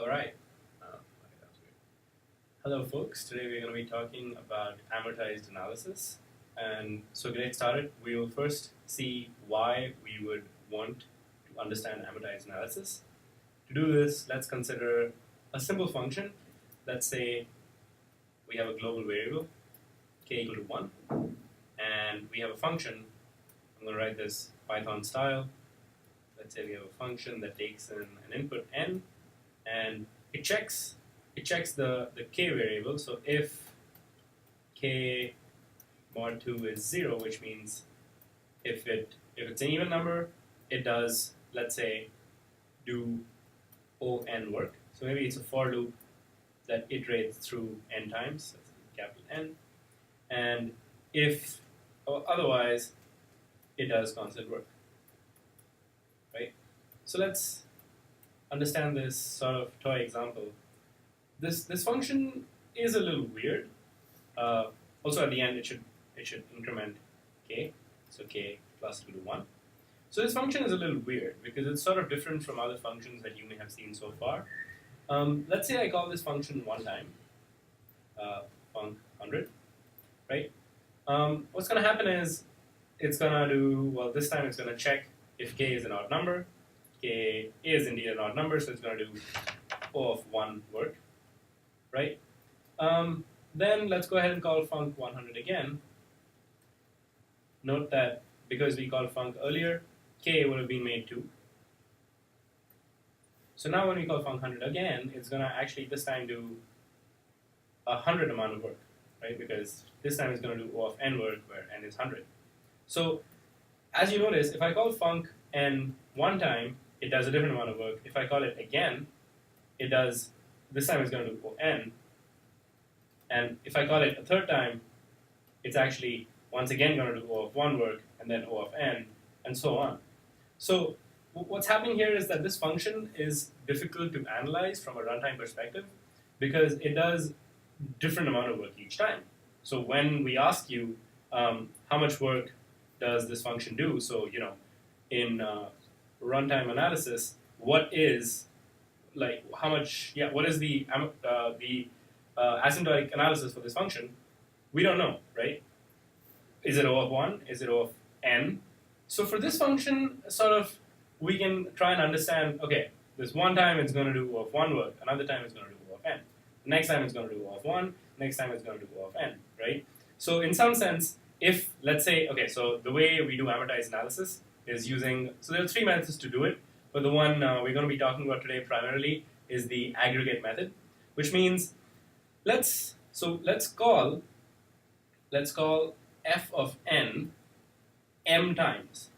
All right. Okay, that was good. Hello, folks. Today we're going to be talking about amortized analysis. And so to get started, we will first see why we would want to understand amortized analysis. To do this, let's consider a simple function. Let's say we have a global variable, k equal to 1, and we have a function. I'm going to write this Python style. Let's say we have a function that takes in an input n, and it checks the k variable. So if k mod 2 is 0, which means if it's an even number, it does, let's say, do O n work. So maybe it's a for loop that iterates through n times, that's capital N, and if otherwise, it does constant work, right? So let's understand this sort of toy example. This function is a little weird. Also, at the end, it should increment k, so k plus 2 to 1. So this function is a little weird because it's sort of different from other functions that you may have seen so far. Let's say I call this function one time, func 100, right? What's going to happen is it's going to do, well, this time it's going to check if k is an odd number. K is indeed an odd number, so it's going to do O of 1 work, right? Then let's go ahead and call func 100 again. Note that because we called func earlier, k would have been made 2. So now when we call func 100 again, it's going to actually this time do 100 amount of work, right? Because this time it's going to do O of n work where n is 100. So as you notice, if I call func n one time, it does a different amount of work. If I call it again, it does, this time it's going to do O n. And if I call it a third time, it's actually once again going to do O of 1 work, and then O of n, and so on. So what's happening here is that this function is difficult to analyze from a runtime perspective because it does different amount of work each time. So when we ask you how much work does this function do, so in runtime analysis, what is the asymptotic analysis for this function? We don't know, right? Is it O of 1? Is it O of n? So for this function, sort of, we can try and understand, okay, this one time it's going to do O of 1 work, another time it's going to do O of n. The next time it's going to do O of 1, next time it's going to do O of n, right? So in some sense, if, let's say, okay, so the way we do amortized analysis is using, so there are 3 methods to do it, but the one we're going to be talking about today primarily is the aggregate method, which means let's call f of n m times.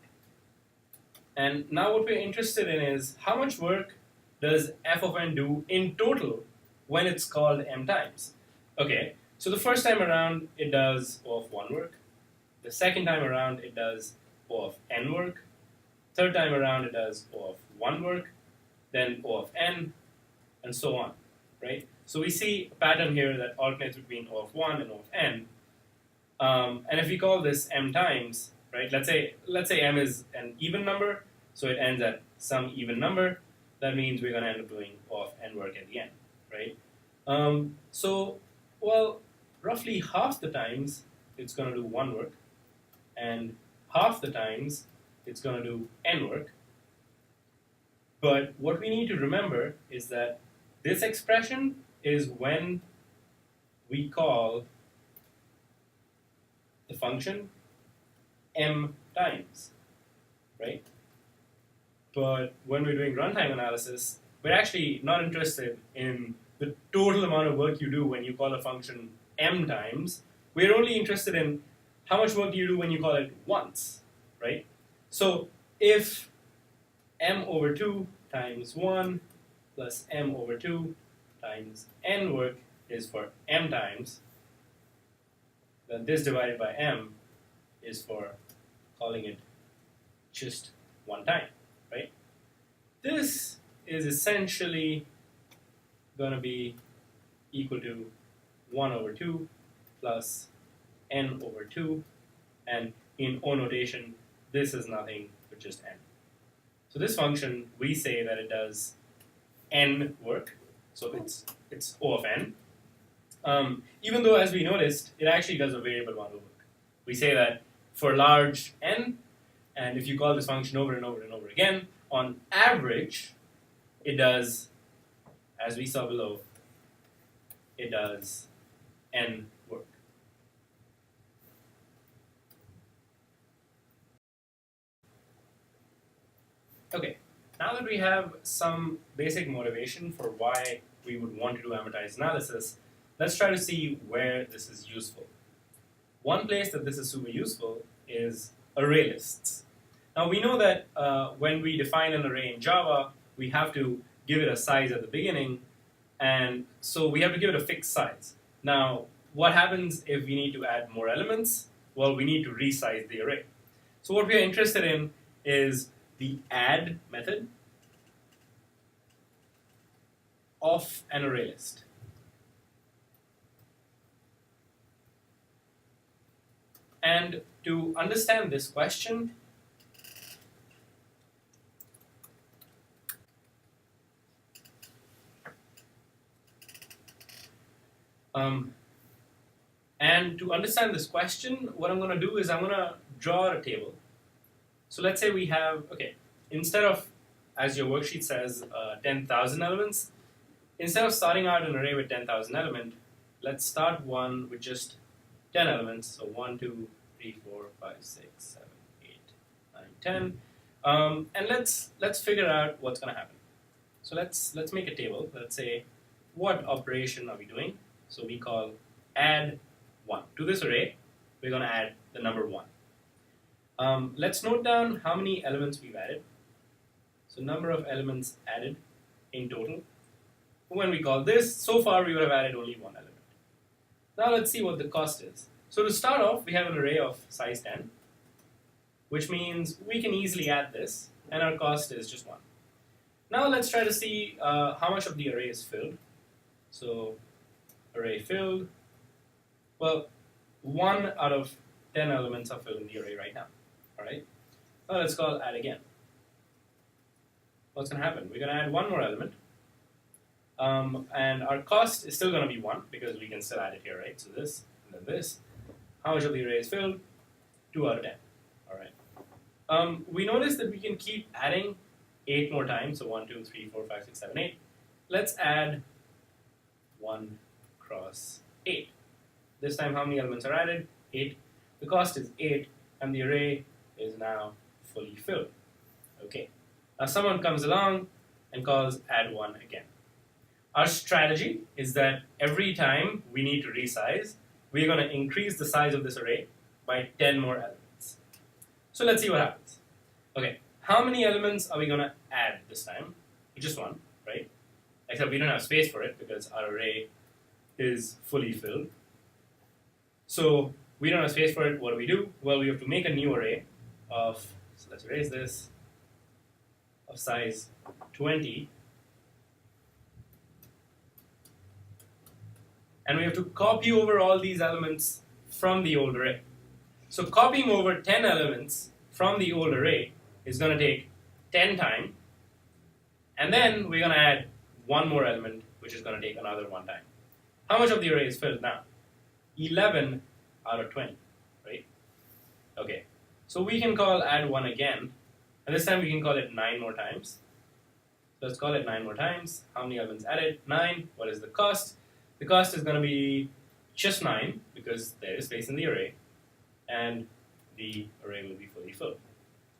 And now what we're interested in is how much work does f of n do in total when it's called m times. Okay, so the first time around it does O of 1 work. The second time around it does O of n work. Third time around it does O of 1 work. Then O of n, and so on, right? So we see a pattern here that alternates between O of 1 and O of n. And if we call this m times, right? Let's say m is an even number, so it ends at some even number. That means we're going to end up doing O of n work at the end, right? So, well, roughly half the times it's going to do 1 work, and half the times it's going to do n work. But what we need to remember is that this expression is when we call the function m times, right? But when we're doing runtime analysis, we're actually not interested in the total amount of work you do when you call a function m times. We're only interested in how much work do you do when you call it once, right? So if m over 2 times 1 plus m over 2 times n work is for m times, then this divided by m is for calling it just one time, right? This is essentially going to be equal to 1 over 2 plus n over 2, and in O notation, this is nothing but just n. So this function, we say that it does n work, So it's O of n. Even though, as we noticed, it actually does a variable amount of work. We say that for large n, and if you call this function over and over and over again, on average, it does, as we saw below, it does n work. Okay, now that we have some basic motivation for why we would want to do amortized analysis, let's try to see where this is useful. One place that this is super useful is array lists. Now we know that when we define an array in Java, we have to give it a size at the beginning, and so we have to give it a fixed size. Now, what happens if we need to add more elements? Well, we need to resize the array. So what we are interested in is the add method of an array list. And to understand this question, what I'm going to do is I'm going to draw a table. So let's say we have, okay, instead of, as your worksheet says, 10,000 elements, instead of starting out an array with 10,000 elements, let's start one with just 10 elements. So 1, 2, 3, 4, 5, 6, 7, 8, 9, 10. And let's figure out what's going to happen. So let's make a table. Let's say, what operation are we doing? So we call add 1. To this array, we're going to add the number 1. Let's note down how many elements we've added. So number of elements added in total. When we call this, so far we would have added only 1 element. Now let's see what the cost is. So to start off, we have an array of size 10, which means we can easily add this, and our cost is just 1. Now let's try to see how much of the array is filled. So array filled, well, 1 out of 10 elements are filled in the array right now. All right. Now let's call add again. What's going to happen? We're going to add 1 more element. And our cost is still going to be 1 because we can still add it here, right? So this and then this. How much of the array is filled? 2 out of 10. All right. We notice that we can keep adding 8 more times. So 1, 2, 3, 4, 5, 6, 7, 8. Let's add 1 cross 8. This time, how many elements are added? 8. The cost is 8, and the array is now fully filled. Okay. Now someone comes along and calls add 1 again. Our strategy is that every time we need to resize, we're going to increase the size of this array by 10 more elements. So let's see what happens. Okay, how many elements are we going to add this time? Just 1, right? Except we don't have space for it because our array is fully filled. So we don't have space for it. What do? Well, we have to make a new array of, so let's erase this, of size 20. And we have to copy over all these elements from the old array. So copying over 10 elements from the old array is going to take 10 time. And then we're going to add 1 more element, which is going to take another 1 time. How much of the array is filled now? 11 out of 20, right? Okay, so we can call add 1 again. And this time we can call it 9 more times. So let's call it 9 more times. How many elements added? 9. What is the cost? The cost is going to be just 9 because there is space in the array, and the array will be fully filled.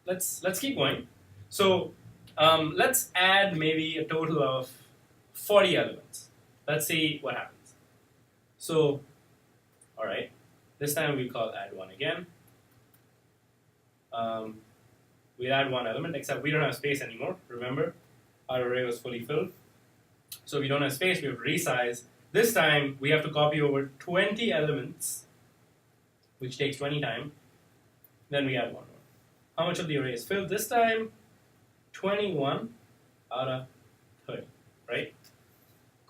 Let's keep going. So let's add maybe a total of 40 elements. Let's see what happens. So, all right, this time we call add 1 again. We'll add 1 element, except we don't have space anymore. Remember, our array was fully filled. So we don't have space, we have to resize. This time, we have to copy over 20 elements, which takes 20 time. Then we add 1 more. How much of the array is filled this time? 21 out of 30, right?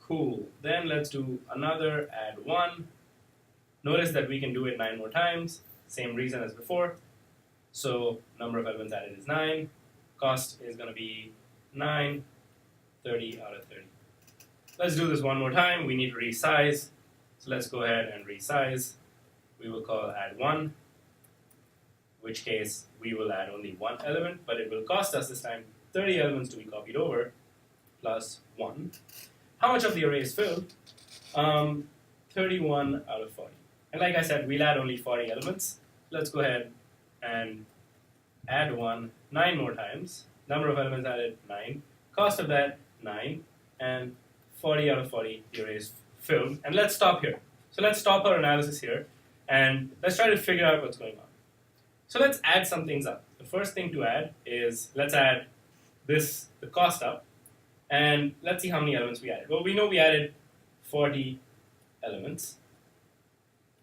Cool. Then let's do another add 1. Notice that we can do it 9 more times. Same reason as before. So number of elements added is 9. Cost is going to be 9, 30 out of 30. let's do this one more time. We need to resize. So let's go ahead and resize. We will call add 1, in which case we will add only one element, but it will cost us this time 30 elements to be copied over, plus 1. How much of the array is filled? 31 out of 40. And like I said, we'll add only 40 elements. Let's go ahead and add 1 9 more times. Number of elements added 9. Cost of that 9. And 40 out of 40, the array is filled. And let's stop here. So let's stop our analysis here. And let's try to figure out what's going on. So let's add some things up. The first thing to add is let's add the cost up. And let's see how many elements we added. Well, we know we added 40 elements.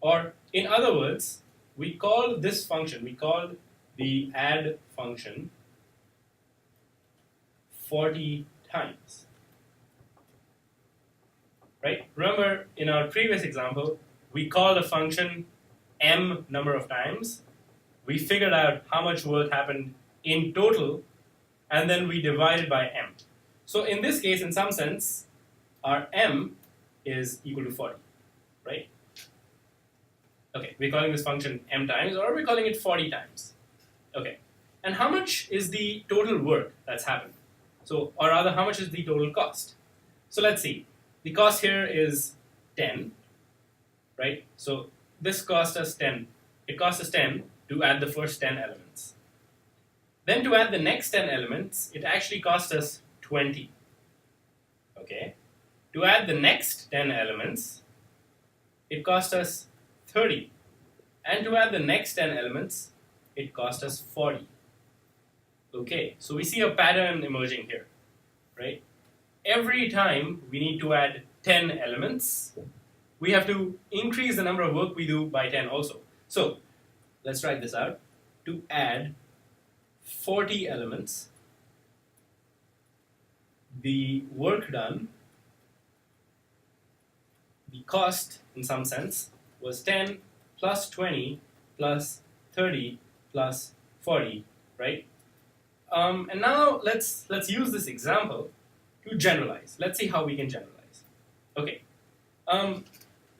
Or in other words, we call this function, we call the add function 40 times. Right? Remember, in our previous example, we called a function m number of times. We figured out how much work happened in total, and then we divided by m. So in this case, in some sense, our m is equal to 40, right? Okay, we're calling this function m times, or we're calling it 40 times. Okay, and how much is the total work that's happened? So, or rather, how much is the total cost? So let's see. The cost here is 10, right? So this cost us 10. It cost us 10 to add the first 10 elements. Then to add the next 10 elements, it actually cost us 20. Okay. To add the next 10 elements, it cost us 30. And to add the next 10 elements, it cost us 40. Okay, so we see a pattern emerging here, right? Every time we need to add 10 elements, we have to increase the number of work we do by 10 also. So let's write this out. To add 40 elements, the work done, the cost in some sense, was 10 plus 20 plus 30 plus 40, right? And now let's use this example to generalize. Let's see how we can generalize. Okay.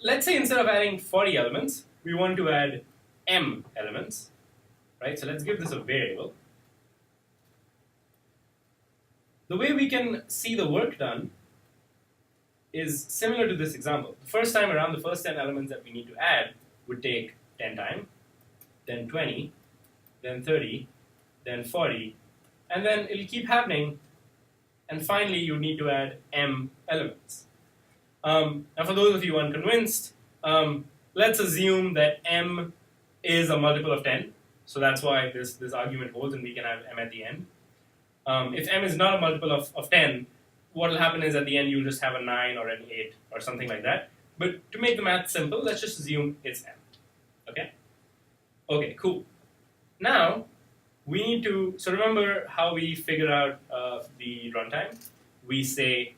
Let's say instead of adding 40 elements, we want to add m elements, right? So let's give this a variable. The way we can see the work done is similar to this example. The first time around, the first 10 elements that we need to add would take 10 time, then 20, then 30, then 40, and then it'll keep happening, and finally you need to add m elements. And for those of you unconvinced, let's assume that m is a multiple of 10, so that's why this argument holds and we can have m at the end. If m is not a multiple of 10, what will happen is at the end you'll just have a 9 or an 8 or something like that. But to make the math simple, let's just assume it's m. Okay? Okay, cool. Now, we need to, so remember how we figure out the runtime? We say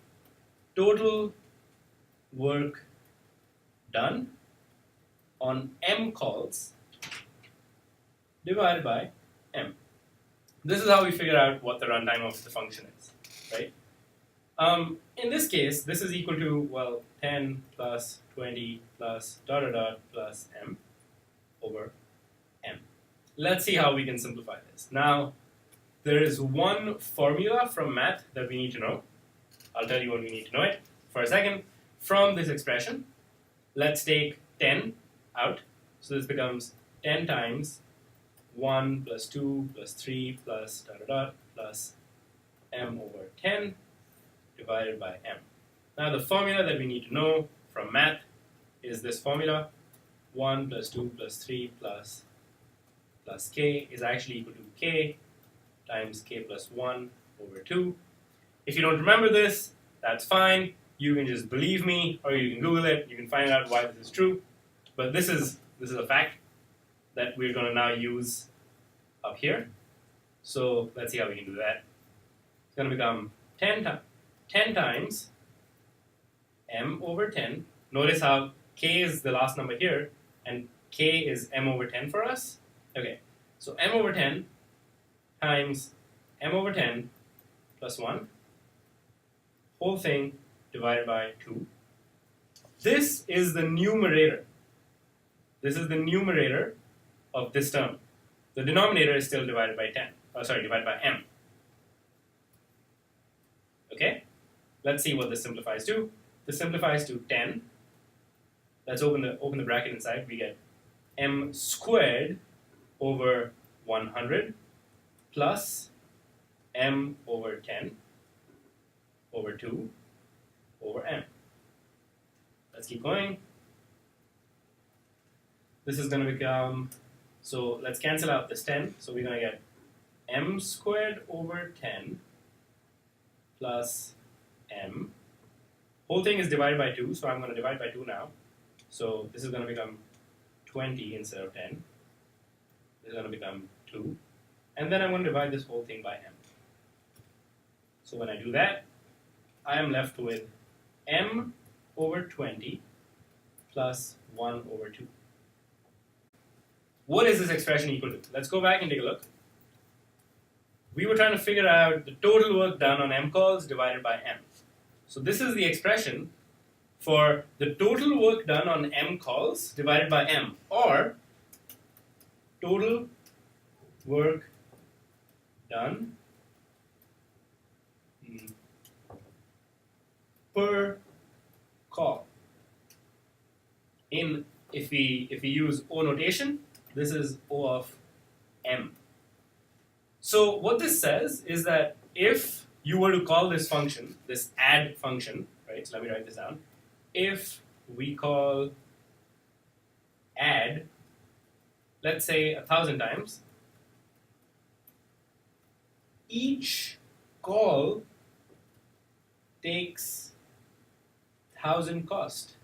total work done on m calls divided by m. This is how we figure out what the runtime of the function is, right? In this case, this is equal to, well, 10 plus 20 plus ... plus m over m. Let's see how we can simplify this. Now, there is one formula from math that we need to know. I'll tell you when we need to know it. For a second, from this expression, let's take 10 out. So this becomes 10 times 1 plus 2 plus 3 plus ... plus m over 10 divided by m. Now the formula that we need to know from math is this formula. 1 plus 2 plus 3 plus k is actually equal to k times k plus 1 over 2. If you don't remember this, that's fine. You can just believe me, or you can Google it. You can find out why this is true. But this is a fact that we're going to now use up here. So let's see how we can do that. It's going to become 10 times m over 10. Notice how k is the last number here, and k is m over 10 for us. Okay, so m over 10 times m over 10 plus 1, whole thing divided by 2. This is the numerator. This is the numerator of this term. The denominator is still divided by 10. Divided by m. Okay? Let's see what this simplifies to. This simplifies to 10. Let's open the bracket inside. We get m squared over 100 plus m over 10 over 2 over m. Let's keep going. This is going to become, so let's cancel out this 10. So we're going to get m squared over 10 plus m. Whole thing is divided by 2, so I'm going to divide by 2 now. So this is going to become 20 instead of 10. This is going to become 2. And then I'm going to divide this whole thing by m. So when I do that, I am left with m over 20 plus 1 over 2. What is this expression equal to? Let's go back and take a look. We were trying to figure out the total work done on m calls divided by m. So this is the expression for the total work done on m calls divided by m, or total work done per call. If we use O notation, this is O of m. So what this says is that if you were to call this function, this add function, right? So let me write this down. If we call add, let's say 1,000 times, each call takes 1,000 cost,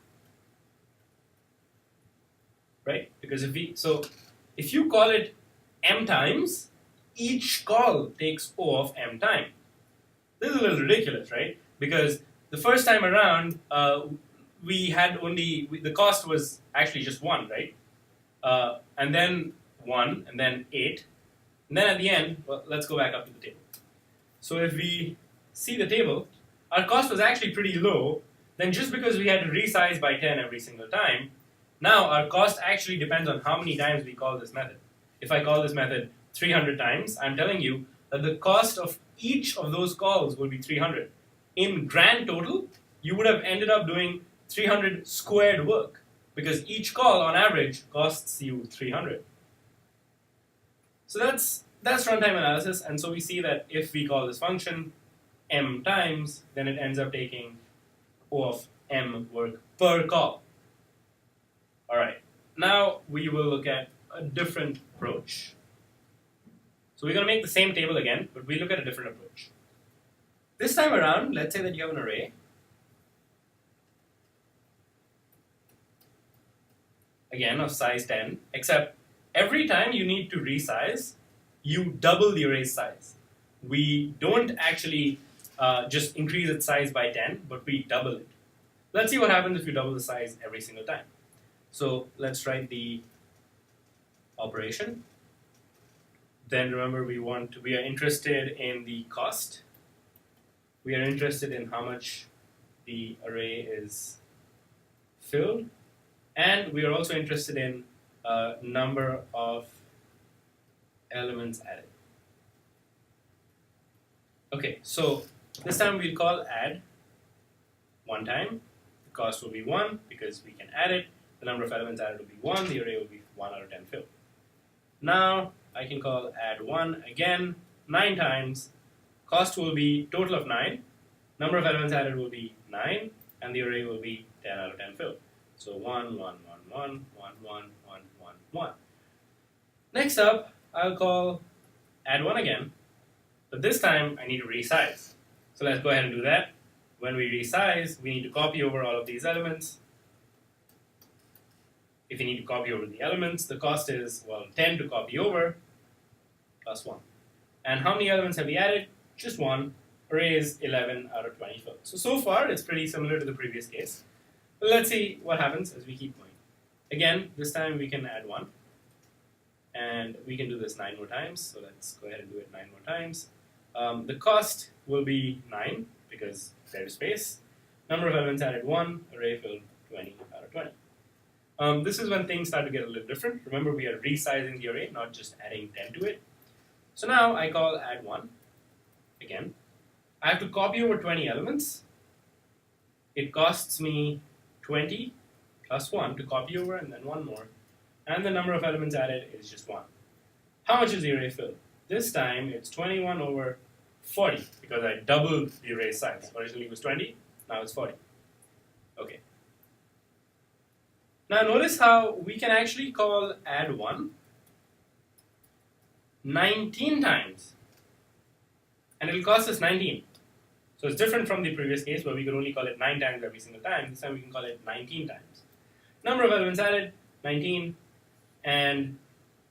right? Because if you call it m times, each call takes O of m time. This is a little ridiculous, right? Because the first time around, we had the cost was actually just 1, right? And then 1, and then 8. And then at the end, well, let's go back up to the table. So if we see the table, our cost was actually pretty low. Then just because we had to resize by 10 every single time, now our cost actually depends on how many times we call this method. If I call this method 300 times, I'm telling you that the cost of each of those calls will be 300. In grand total, you would have ended up doing 300 squared work, because each call on average costs you 300. So that's runtime analysis, and so we see that if we call this function m times, then it ends up taking O of m work per call. All right, now we will look at a different approach. So we're going to make the same table again, but we look at a different approach. This time around, let's say that you have an array. Again, of size 10, except every time you need to resize, you double the array's size. We don't actually just increase its size by 10, but we double it. Let's see what happens if you double the size every single time. So let's write the operation. Then remember, we are interested in the cost. We are interested in how much the array is filled. And we are also interested in number of elements added. Okay, so this time we'll call add one time. The cost will be 1 because we can add it. The number of elements added will be 1. The array will be 1 out of 10 filled. Now I can call add 1 again 9 times. Cost will be total of 9. Number of elements added will be 9. And the array will be 10 out of 10 filled. So 1, 1, 1, 1, 1, 1, 1, 1, 1. Next up, I'll call add 1 again. But this time I need to resize. So let's go ahead and do that. When we resize, we need to copy over all of these elements. If you need to copy over the elements, the cost is, well, 10 to copy over plus 1. And how many elements have we added? Just 1. Array is 11 out of 20 filled. So far, it's pretty similar to the previous case. But let's see what happens as we keep going. Again, this time we can add 1. And we can do this 9 more times. So let's go ahead and do it 9 more times. The cost will be 9 because there's space. Number of elements added 1, array filled 20 out of 20. This is when things start to get a little different. Remember, we are resizing the array, not just adding 10 to it. So now I call add 1 again. I have to copy over 20 elements. It costs me 20 plus 1 to copy over, and then 1 more. And the number of elements added is just 1. How much is the array filled? This time it's 21 over 40, because I doubled the array size. Originally it was 20, now it's 40. Okay. Now notice how we can actually call add 1 19 times, and it'll cost us 19. So it's different from the previous case where we could only call it 9 times every single time. This time we can call it 19 times. Number of elements added, 19, and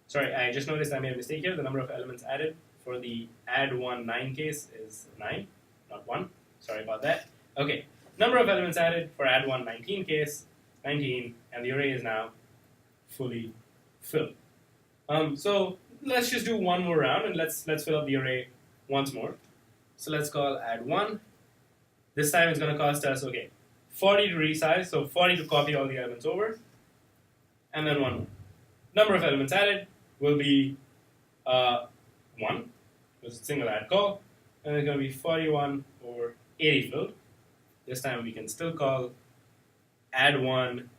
sorry, I just noticed I made a mistake here. The number of elements added for the add 1 9 case is 9, not 1. Sorry about that. Okay, number of elements added for add 1 19 case, 19, and the array is now fully filled. So let's just do one more round, and let's fill up the array once more. So let's call add 1. This time it's going to cost us, 40 to resize, so 40 to copy all the elements over, and then 1 more. Number of elements added will be 1, because it's a single add call, and it's going to be 41 over 80 filled. This time we can still call add 1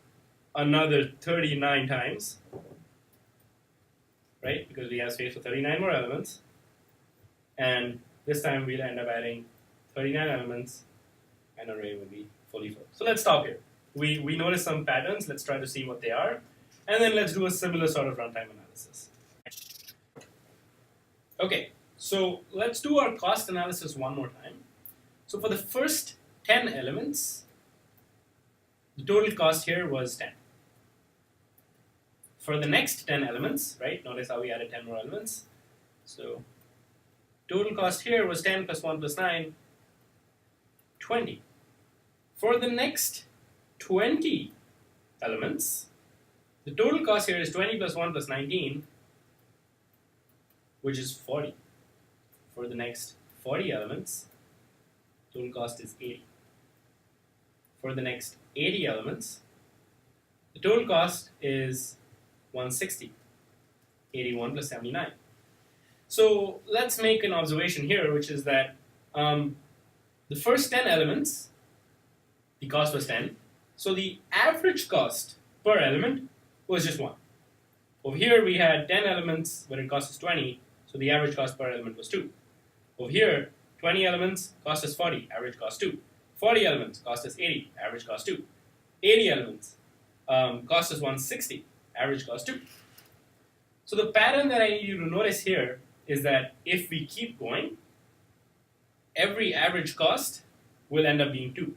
another 39 times, right? Because we have space for 39 more elements, and this time we'll end up adding 39 elements, and array will be fully filled. So let's stop here. We noticed some patterns. Let's try to see what they are, and then let's do a similar sort of runtime analysis. Okay, so let's do our cost analysis one more time. So for the first 10 elements, the total cost here was 10. For the next 10 elements, right, notice how we added 10 more elements. So total cost here was 10 plus 1 plus 9, 20. For the next 20 elements, the total cost here is 20 plus 1 plus 19, which is 40. For the next 40 elements, total cost is 80. For the next 80 elements, the total cost is 160. 81 plus 79. So let's make an observation here, which is that the first 10 elements, the cost was 10. So the average cost per element was just 1. Over here we had 10 elements where it cost us 20, so the average cost per element was 2. Over here, 20 elements cost us 40, average cost 2. 40 elements cost us 80, average cost 2. 80 elements cost us 160, average cost 2. So the pattern that I need you to notice here is that if we keep going, every average cost will end up being 2.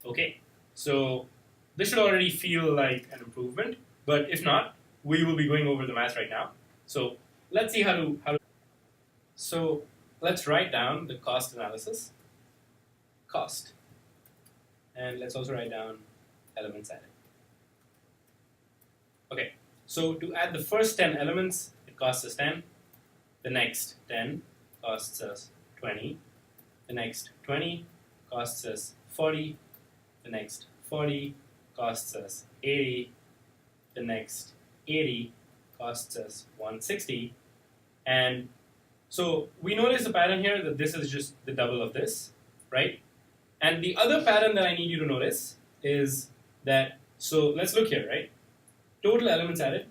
Okay, so this should already feel like an improvement, but if not, we will be going over the math right now. So let's see how to. So let's write down the cost analysis, cost, and let's also write down elements added. Okay, so to add the first 10 elements, it costs us 10. The next 10 costs us 20. The next 20 costs us 40. The next 40 costs us 80. The next 80 costs us 160. And so we notice a pattern here that this is just the double of this, right? And the other pattern that I need you to notice is that, so let's look here, right? Total elements added,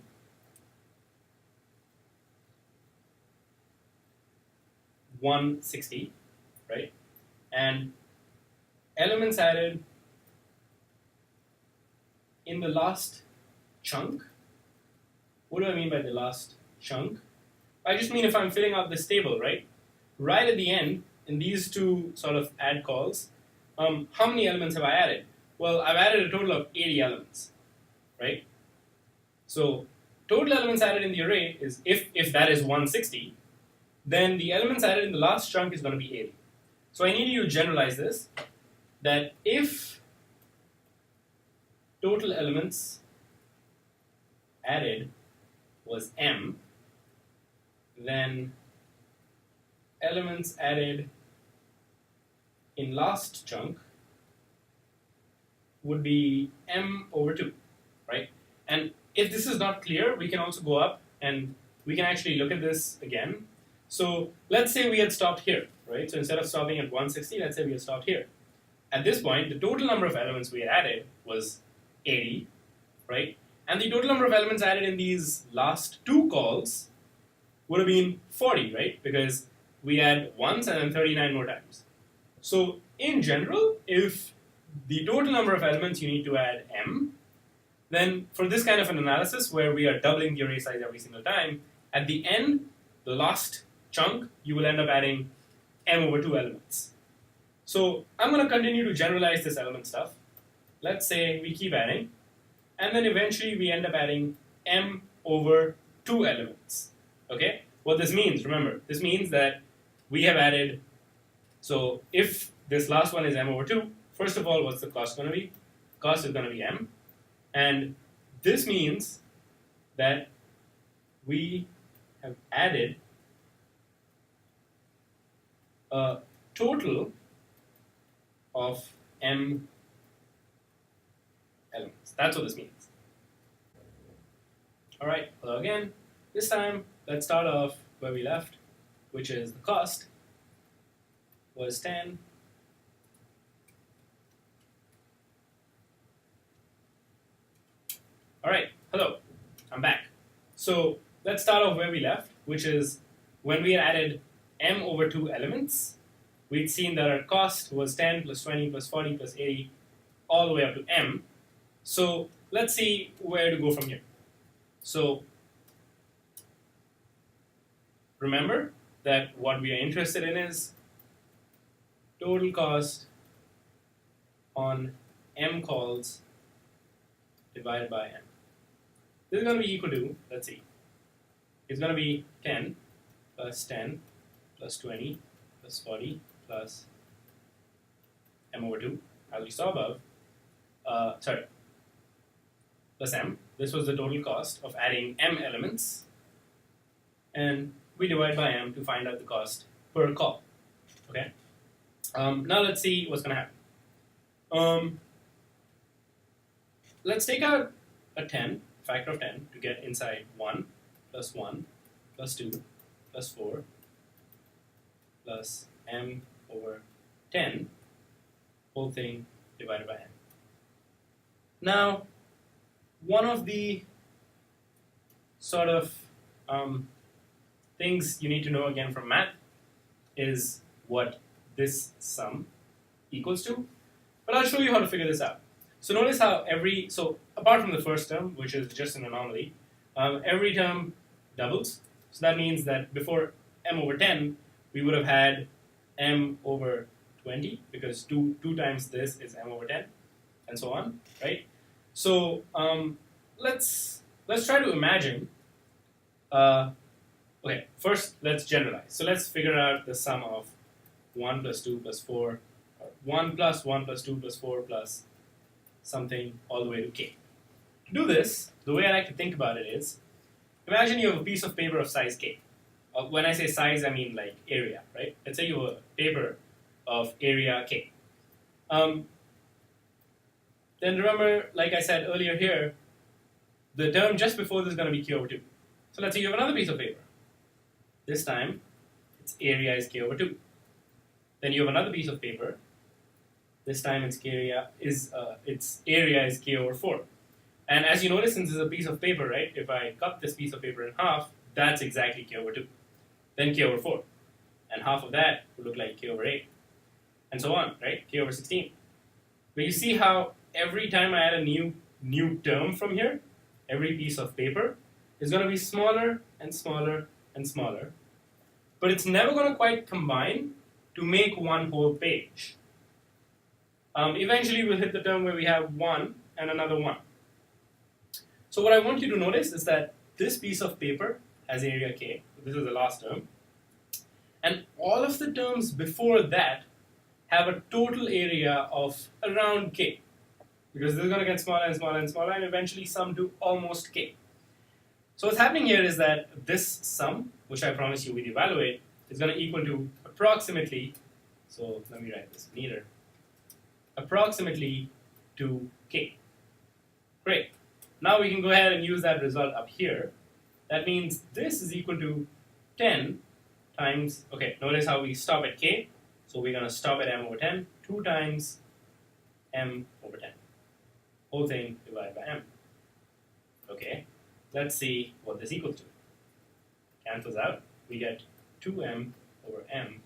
$160, right? And elements added in the last chunk. What do I mean by the last chunk? I just mean if I'm filling out this table, right? Right at the end, in these two sort of add calls, how many elements have I added? Well, I've added a total of 80 elements, right? So total elements added in the array is, if that is 160, then the elements added in the last chunk is going to be 80. So I need you to generalize this, that if total elements added was m, then elements added in last chunk would be m over 2, right? And if this is not clear, we can also go up and we can actually look at this again. So let's say we had stopped here, right? So instead of stopping at 160, let's say we had stopped here. At this point, the total number of elements we had added was 80, right? And the total number of elements added in these last two calls would have been 40, right? Because we add once and then 39 more times. So in general, if the total number of elements you need to add m, then for this kind of an analysis where we are doubling the array size every single time, at the end, the last chunk, you will end up adding m over 2 elements. So I'm going to continue to generalize this element stuff. Let's say we keep adding, and then eventually we end up adding m over 2 elements. Okay? What this means, remember, this means that we have added, so if this last one is m over 2, first of all, what's the cost going to be? Cost is going to be m. And this means that we have added a total of m elements. That's what this means. All right, hello again. This time, let's start off where we left, which is the cost was 10. All right, hello, I'm back. So let's start off where we left, which is when we added m over 2 elements, we'd seen that our cost was 10 plus 20 plus 40 plus 80, all the way up to m. So let's see where to go from here. So remember that what we are interested in is total cost on m calls divided by m. This is going to be equal to, let's see, it's going to be 10 plus 20 plus 40 plus m over 2, as we saw above, plus m. This was the total cost of adding m elements, and we divide by m to find out the cost per call. Okay. Now let's see what's going to happen. Let's take out a 10, factor of 10, to get inside 1 plus 2 plus 4 plus m over 10, whole thing divided by n. Now, one of the sort of things you need to know again from math is what this sum equals to. But I'll show you how to figure this out. So notice how so apart from the first term, which is just an anomaly, every term doubles. So that means that before m over 10, we would have had m over 20, because 2 times this is m over 10, and so on, right? So let's try to imagine. Okay, first let's generalize. So let's figure out the sum of 1 plus 2 plus 4, or 1 plus 1 plus 2 plus 4 plus something all the way to k. To do this, the way I like to think about it is, imagine you have a piece of paper of size k. When I say size, I mean like area, right? Let's say you have a paper of area k. Then remember, like I said earlier here, the term just before this is going to be k over 2. So let's say you have another piece of paper. This time, its area is k over 2. Then you have another piece of paper. This time its area is k over 4. And as you notice, since it's a piece of paper, right? If I cut this piece of paper in half, that's exactly k over 2. Then k over 4. And half of that would look like k over 8. And so on, right? K over 16. But you see how every time I add a new term from here, every piece of paper is going to be smaller and smaller and smaller. But it's never going to quite combine to make one whole page. Eventually we'll hit the term where we have 1 and another 1. So what I want you to notice is that this piece of paper has area k. This is the last term. And all of the terms before that have a total area of around k. Because this is going to get smaller and smaller and smaller and eventually sum to almost k. So what's happening here is that this sum, which I promise you we'd evaluate, is going to equal to approximately, so let me write this, meter, approximately to k. Great. Now we can go ahead and use that result up here. That means this is equal to 10 times, okay, notice how we stop at k. So we're going to stop at m over 10, 2 times m over 10. Whole thing divided by m. Okay, let's see what this equals to. Cancels out. We get 2m over m